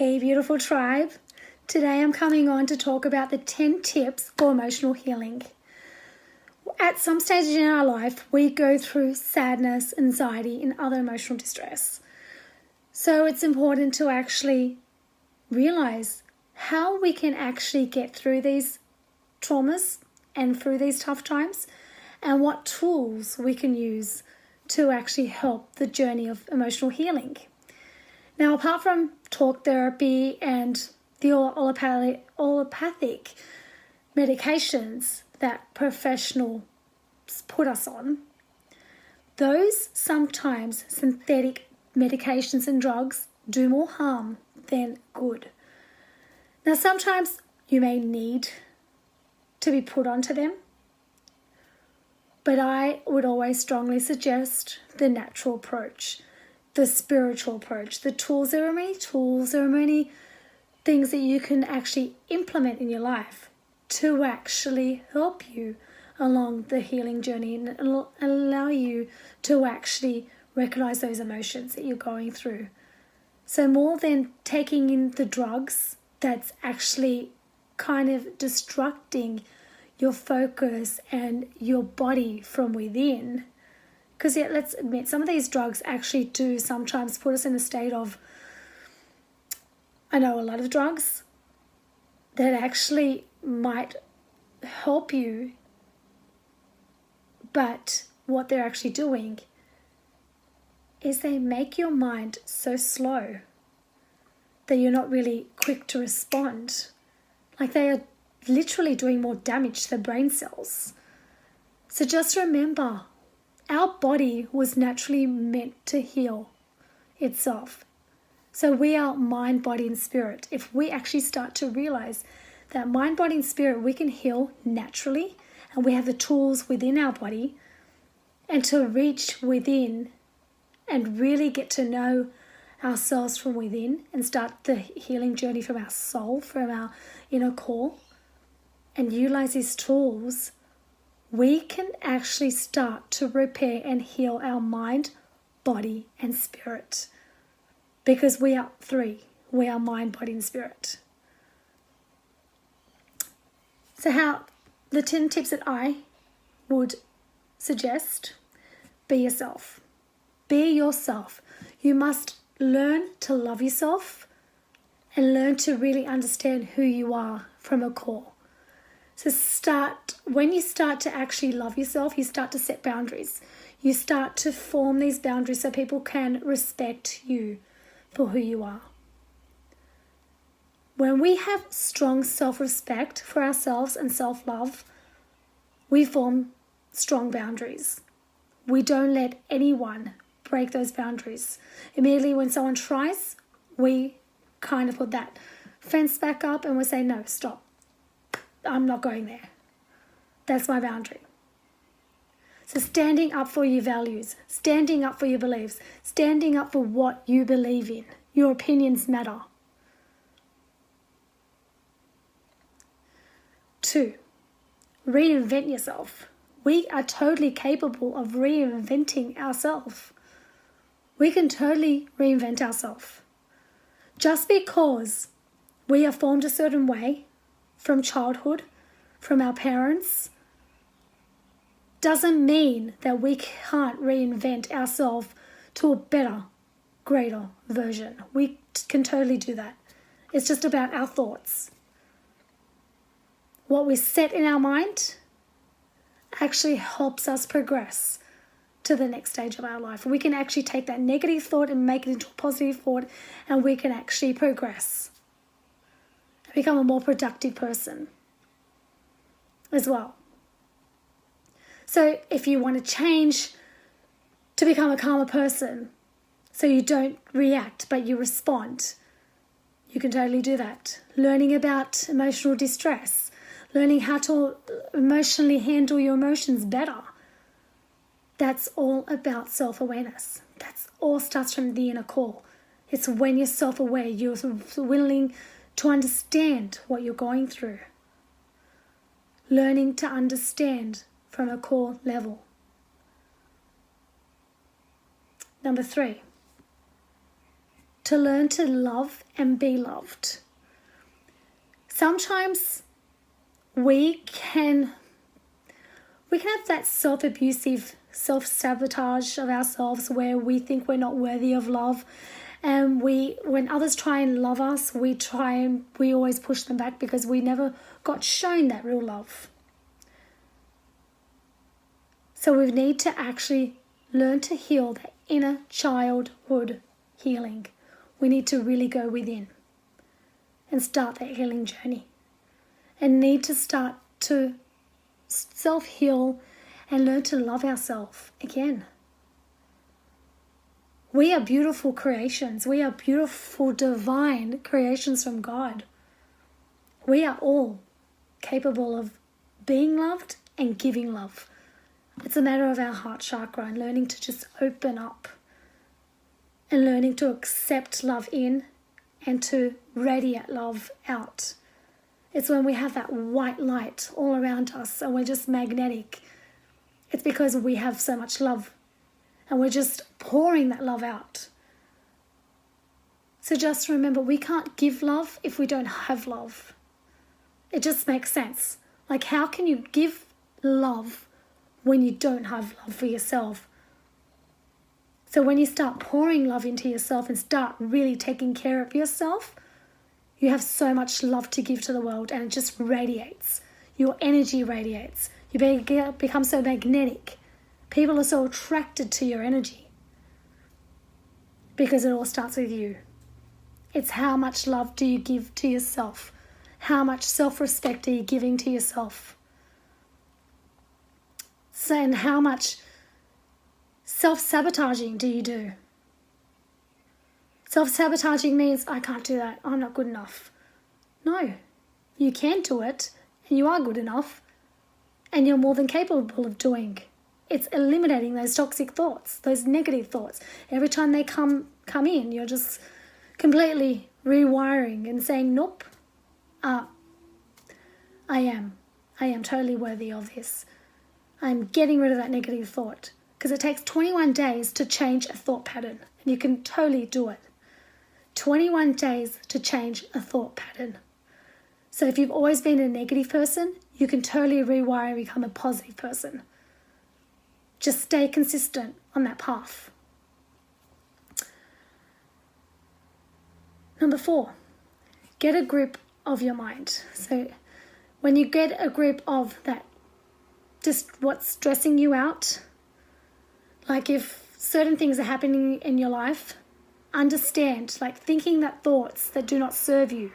Hey beautiful tribe, today I'm coming on to talk about the 10 tips for emotional healing. At some stage in our life, we go through sadness, anxiety, and other emotional distress. So it's important to actually realize how we can actually get through these traumas and through these tough times, and what tools we can use to actually help the journey of emotional healing. Now, apart from talk therapy and the allopathic medications that professionals put us on, those sometimes synthetic medications and drugs do more harm than good. Now, sometimes you may need to be put onto them, but I would always strongly suggest the natural approach, the spiritual approach, the tools. There are many tools, there are many things that you can actually implement in your life to actually help you along the healing journey and allow you to actually recognize those emotions that you're going through. So more than taking in the drugs, that's actually kind of destructing your focus and your body from within. Because yeah, let's admit, some of these drugs actually do sometimes put us in a state of, I know a lot of drugs that actually might help you, but what they're actually doing is they make your mind so slow that you're not really quick to respond. Like they are literally doing more damage to the brain cells. So just remember, our body was naturally meant to heal itself. So we are mind, body, and spirit. If we actually start to realize that mind, body, and spirit, we can heal naturally, and we have the tools within our body, and to reach within and really get to know ourselves from within and start the healing journey from our soul, from our inner core, and utilize these tools, we can actually start to repair and heal our mind, body, and spirit. Because we are three. We are mind, body, and spirit. So the 10 tips that I would suggest: be yourself. Be yourself. You must learn to love yourself and learn to really understand who you are from a core. So when you start to actually love yourself, you start to set boundaries. You start to form these boundaries so people can respect you for who you are. When we have strong self-respect for ourselves and self-love, we form strong boundaries. We don't let anyone break those boundaries. Immediately when someone tries, we kind of put that fence back up and we say, no, stop. I'm not going there. That's my boundary. So standing up for your values, standing up for your beliefs, standing up for what you believe in. Your opinions matter. 2, reinvent yourself. We are totally capable of reinventing ourselves. We can totally reinvent ourselves. Just because we are formed a certain way from childhood, from our parents, doesn't mean that we can't reinvent ourselves to a better, greater version. We can totally do that. It's just about our thoughts. What we set in our mind actually helps us progress to the next stage of our life. We can actually take that negative thought and make it into a positive thought, and we can actually progress and become a more productive person as well. So if you want to change to become a calmer person, so you don't react but you respond, you can totally do that. Learning about emotional distress, learning how to emotionally handle your emotions better. That's all about self-awareness. That's all starts from the inner core. It's when you're self-aware, you're willing to understand what you're going through. Learning to understand from a core level. Number 3, to learn to love and be loved. Sometimes we can have that self-abusive self-sabotage of ourselves where we think we're not worthy of love, and when others try and love us, we always push them back because we never got shown that real love. So we need to actually learn to heal that inner childhood healing. We need to really go within and start that healing journey, and need to start to self-heal and learn to love ourselves again. We are beautiful creations. We are beautiful divine creations from God. We are all capable of being loved and giving love. It's a matter of our heart chakra and learning to just open up and learning to accept love in and to radiate love out. It's when we have that white light all around us and we're just magnetic. It's because we have so much love and we're just pouring that love out. So just remember, we can't give love if we don't have love. It just makes sense. Like, how can you give love when you don't have love for yourself? So when you start pouring love into yourself and start really taking care of yourself, you have so much love to give to the world, and it just radiates. Your energy radiates. You become so magnetic. People are so attracted to your energy because it all starts with you. It's how much love do you give to yourself? How much self-respect are you giving to yourself? So, and how much self-sabotaging do you do? Self-sabotaging means, I can't do that, I'm not good enough. No, you can do it, and you are good enough, and you're more than capable of doing. It's eliminating those toxic thoughts, those negative thoughts. Every time they come in, you're just completely rewiring and saying, nope, I am totally worthy of this. I'm getting rid of that negative thought, because it takes 21 days to change a thought pattern, and you can totally do it. 21 days to change a thought pattern. So if you've always been a negative person, you can totally rewire and become a positive person. Just stay consistent on that path. Number 4, get a grip of your mind. So when you get a grip of that, just what's stressing you out, like if certain things are happening in your life, understand, like thinking that thoughts that do not serve you,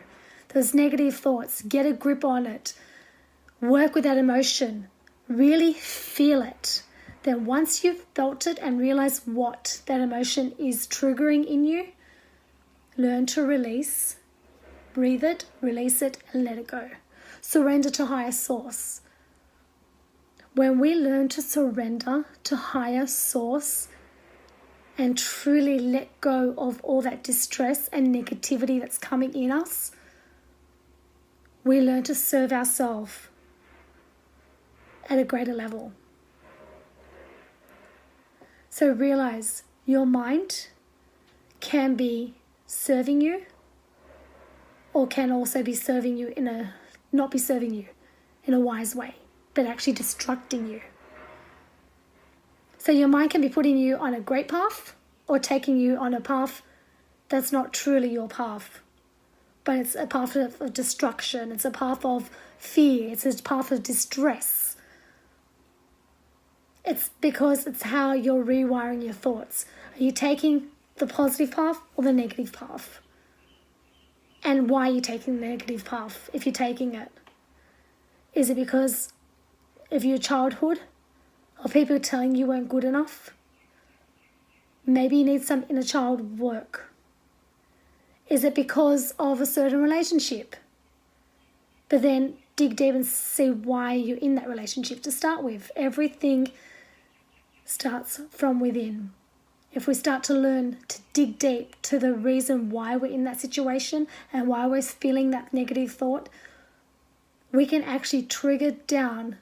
those negative thoughts, get a grip on it. Work with that emotion. Really feel it. Then once you've felt it and realize what that emotion is triggering in you, learn to release. Breathe it, release it, and let it go. Surrender to higher source. When we learn to surrender to higher source and truly let go of all that distress and negativity that's coming in us, we learn to serve ourselves at a greater level. So realize your mind can be serving you, or can also be serving you not be serving you in a wise way, but actually destructing you. So your mind can be putting you on a great path or taking you on a path that's not truly your path, but it's a path of destruction. It's a path of fear. It's a path of distress. It's because it's how you're rewiring your thoughts. Are you taking the positive path or the negative path? And why are you taking the negative path if you're taking it? Is it because of your childhood? Or people telling you weren't good enough? Maybe you need some inner child work. Is it because of a certain relationship? But then dig deep and see why you're in that relationship to start with. Everything starts from within. If we start to learn to dig deep to the reason why we're in that situation and why we're feeling that negative thought, we can actually trigger down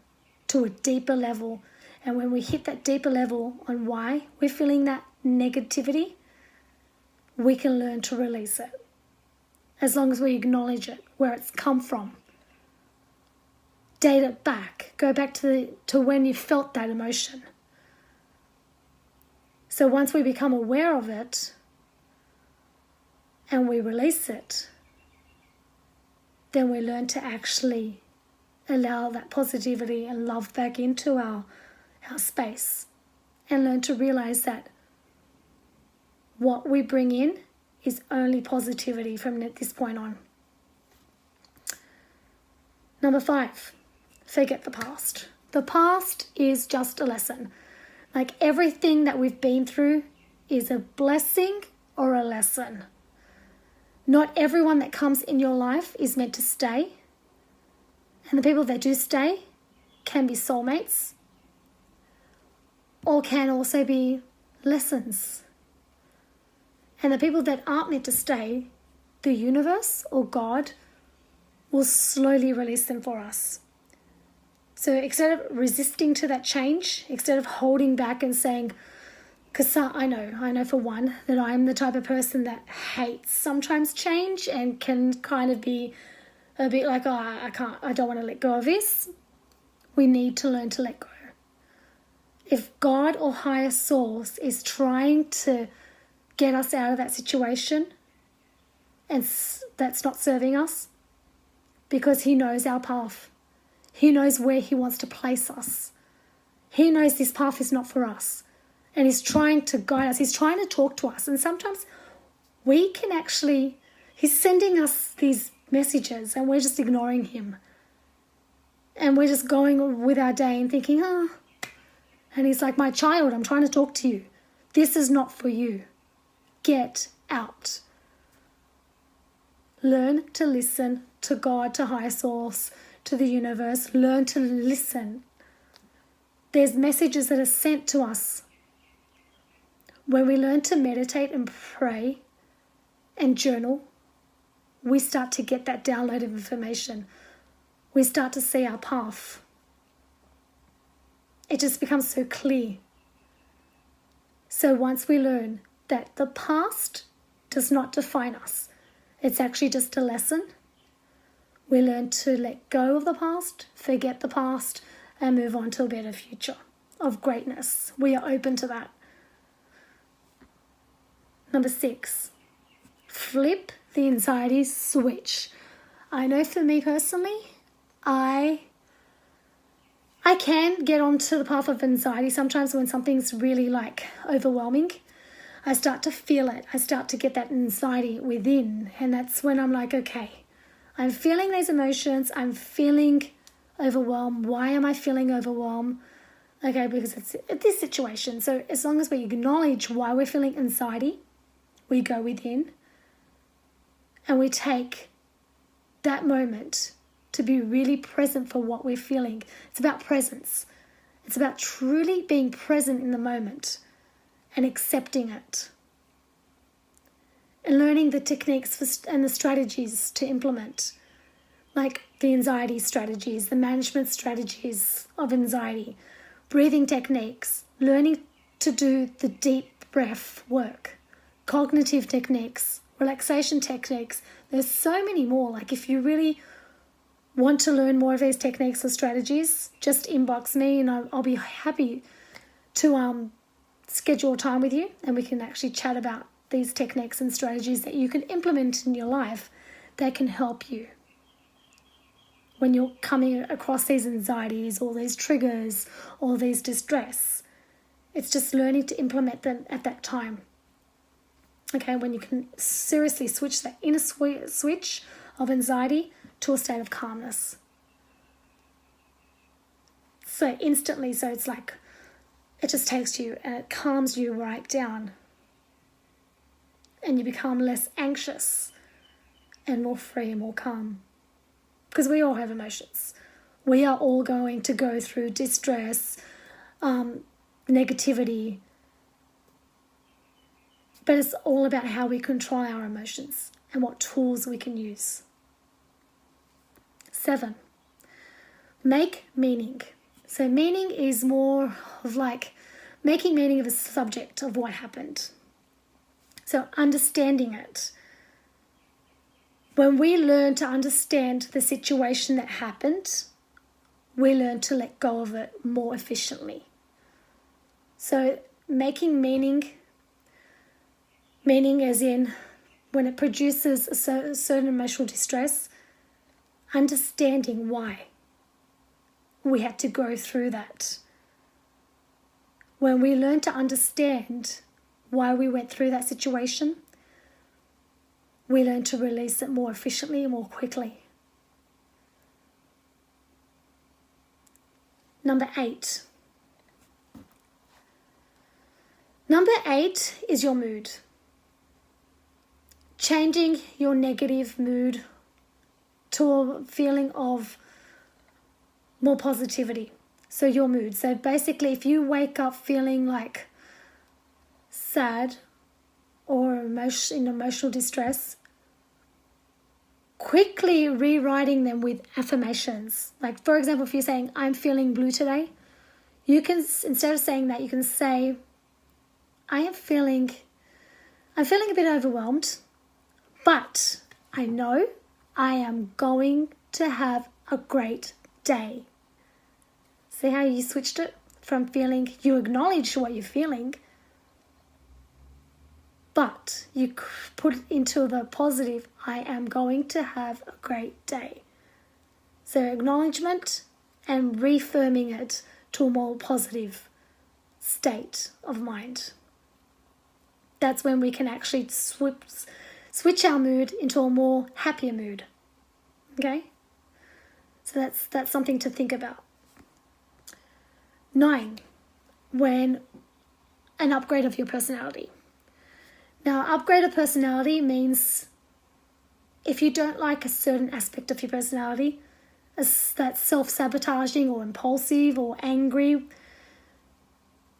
to a deeper level. And when we hit that deeper level on why we're feeling that negativity, we can learn to release it. As long as we acknowledge it, where it's come from. Date it back. Go back to when you felt that emotion. So once we become aware of it and we release it, then we learn to actually allow that positivity and love back into our space, and learn to realize that what we bring in is only positivity from this point on. Number 5, forget the past. The past is just a lesson. Like everything that we've been through is a blessing or a lesson. Not everyone that comes in your life is meant to stay. And the people that do stay can be soulmates or can also be lessons. And the people that aren't meant to stay, the universe or God will slowly release them for us. So instead of resisting to that change, instead of holding back and saying, because I know for one that I'm the type of person that hates sometimes change and can kind of be a bit like, I don't want to let go of this. We need to learn to let go. If God or higher source is trying to get us out of that situation and that's not serving us, because he knows our path. He knows where he wants to place us. He knows this path is not for us. And he's trying to guide us. He's trying to talk to us. And sometimes we can actually, he's sending us these messages and we're just ignoring him. And we're just going with our day and thinking, And he's like, my child, I'm trying to talk to you. This is not for you. Get out. Learn to listen to God, to higher source, to the universe. Learn to listen. There's messages that are sent to us. When we learn to meditate and pray and journal, we start to get that download of information. We start to see our path. It just becomes so clear. So once we learn that the past does not define us, it's actually just a lesson, we learn to let go of the past, forget the past, and move on to a better future of greatness. We are open to that. Number 6, flip the anxiety switch. I know for me personally, I can get onto the path of anxiety sometimes when something's really overwhelming. I start to feel it. I start to get that anxiety within. And that's when I'm like, okay, I'm feeling these emotions. I'm feeling overwhelmed. Why am I feeling overwhelmed? Okay, because it's this situation. So as long as we acknowledge why we're feeling anxiety, we go within and we take that moment to be really present for what we're feeling. It's about presence. It's about truly being present in the moment and accepting it. And learning the techniques and the strategies to implement, like the anxiety strategies, the management strategies of anxiety, breathing techniques, learning to do the deep breath work, cognitive techniques, relaxation techniques. There's so many more. If you really want to learn more of these techniques or strategies, just inbox me and I'll be happy to schedule time with you and we can actually chat about these techniques and strategies that you can implement in your life that can help you when you're coming across these anxieties or these triggers or these distress. It's just learning to implement them at that time. Okay, when you can seriously switch that inner switch of anxiety to a state of calmness. So instantly, so it's it just takes you and it calms you right down. And you become less anxious and more free and more calm. Because we all have emotions. We are all going to go through distress, negativity. But it's all about how we control our emotions and what tools we can use. 7, make meaning. So meaning is more of making meaning of the subject of what happened. So understanding it. When we learn to understand the situation that happened, we learn to let go of it more efficiently. So making meaning as in when it produces a certain emotional distress, understanding why we had to go through that. When we learn to understand why we went through that situation, we learn to release it more efficiently and more quickly. Number 8. Number 8 is your mood. Changing your negative mood to a feeling of more positivity. So your mood. So basically, if you wake up feeling like sad or in emotional distress, quickly rewriting them with affirmations. Like, for example, if you're saying, I'm feeling blue today, you can, instead of saying that, you can say, I'm feeling a bit overwhelmed, but I know I am going to have a great day. See how you switched it from feeling, you acknowledge what you're feeling, but you put it into the positive, I am going to have a great day. So acknowledgement and reaffirming it to a more positive state of mind. That's when we can actually switch our mood into a more happier mood. Okay? So that's something to think about. 9, when an upgrade of your personality. Now, upgrade of personality means if you don't like a certain aspect of your personality, that's self-sabotaging or impulsive or angry,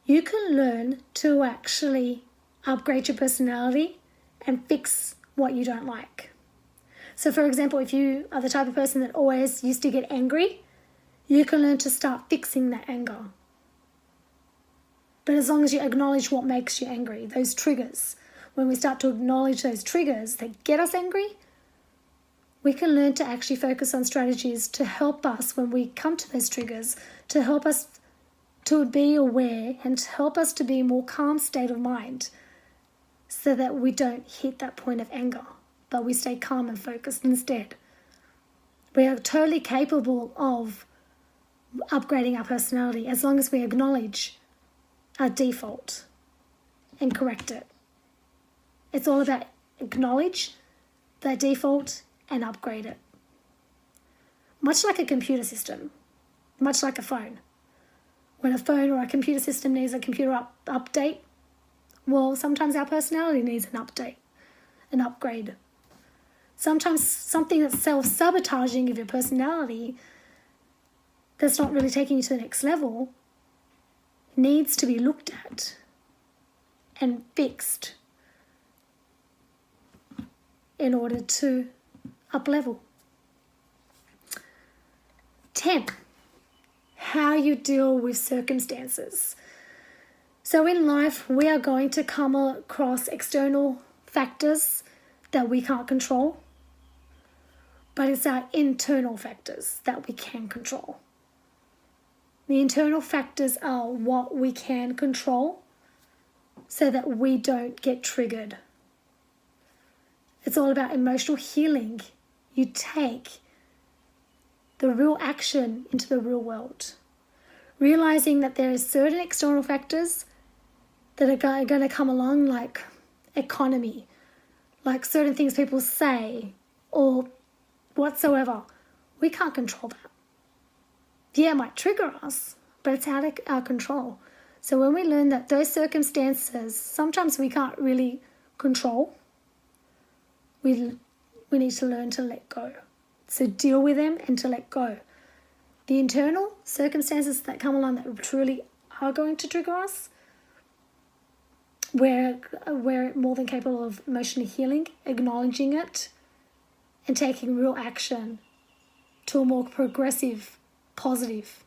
you can learn to actually upgrade your personality and fix what you don't like. So, for example, if you are the type of person that always used to get angry, you can learn to start fixing that anger. But as long as you acknowledge what makes you angry, those triggers, when we start to acknowledge those triggers that get us angry, we can learn to actually focus on strategies to help us when we come to those triggers, to help us to be aware and to help us to be a more calm state of mind so that we don't hit that point of anger, but we stay calm and focused instead. We are totally capable of upgrading our personality as long as we acknowledge our default and correct it. It's all about acknowledge that default and upgrade it. Much like a computer system, much like a phone. When a phone or a computer system needs a computer update, well, sometimes our personality needs an update, an upgrade. Sometimes something that's self-sabotaging of your personality that's not really taking you to the next level needs to be looked at and fixed in order to up-level. 10, how you deal with circumstances. So in life, we are going to come across external factors that we can't control, but it's our internal factors that we can control. The internal factors are what we can control so that we don't get triggered. It's all about emotional healing. You take the real action into the real world, realizing that there are certain external factors that are going to come along, like economy, like certain things people say or whatsoever. We can't control that. Yeah, it might trigger us, but it's out of our control. So when we learn that those circumstances, sometimes we can't really control, we need to learn to let go. So deal with them and to let go. The internal circumstances that come along that truly are going to trigger us, we're more than capable of emotionally healing, acknowledging it, and taking real action to a more progressive, positive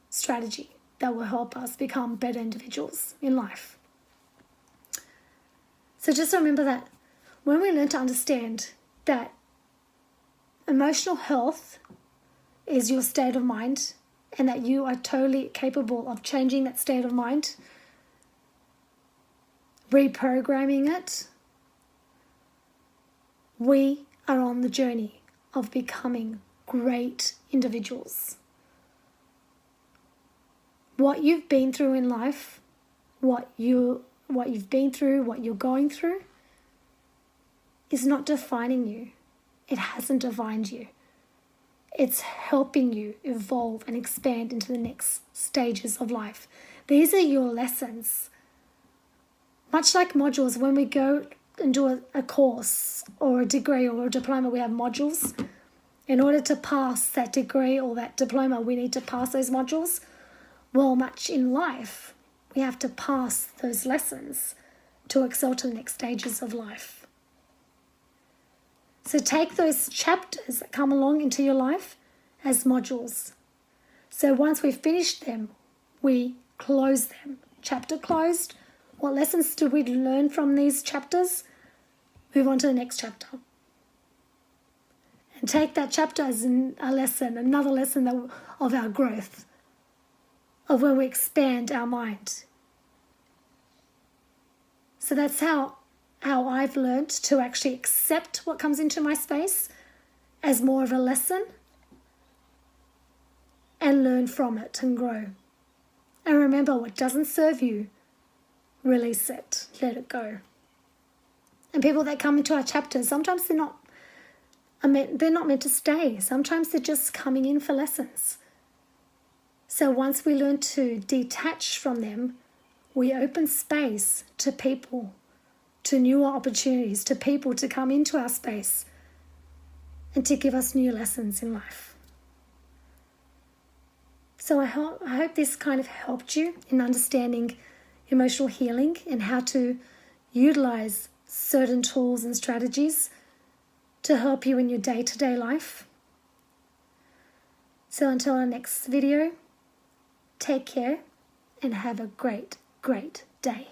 strategy that will help us become better individuals in life. So just remember that when we learn to understand that emotional health is your state of mind and that you are totally capable of changing that state of mind, reprogramming it, we are on the journey of becoming great individuals. What you've been through in life, what you've been through, what you're going through, is not defining you. It hasn't defined you. It's helping you evolve and expand into the next stages of life. These are your lessons. Much like modules, when we go and do a course or a degree or a diploma, we have modules. In order to pass that degree or that diploma, we need to pass those modules. Well, much in life, we have to pass those lessons to excel to the next stages of life. So take those chapters that come along into your life as modules. So once we've finished them, we close them. Chapter closed. What lessons do we learn from these chapters? Move on to the next chapter. And take that chapter as a lesson, another lesson of our growth, of when we expand our mind. So that's how I've learned to actually accept what comes into my space as more of a lesson and learn from it and grow. And remember, what doesn't serve you, release it, let it go. And people that come into our chapters, sometimes they're not meant to stay. Sometimes they're just coming in for lessons. So once we learn to detach from them, we open space to people, to newer opportunities, to people to come into our space and to give us new lessons in life. So I hope this kind of helped you in understanding emotional healing and how to utilize certain tools and strategies to help you in your day-to-day life. So until our next video, take care and have a great, great day.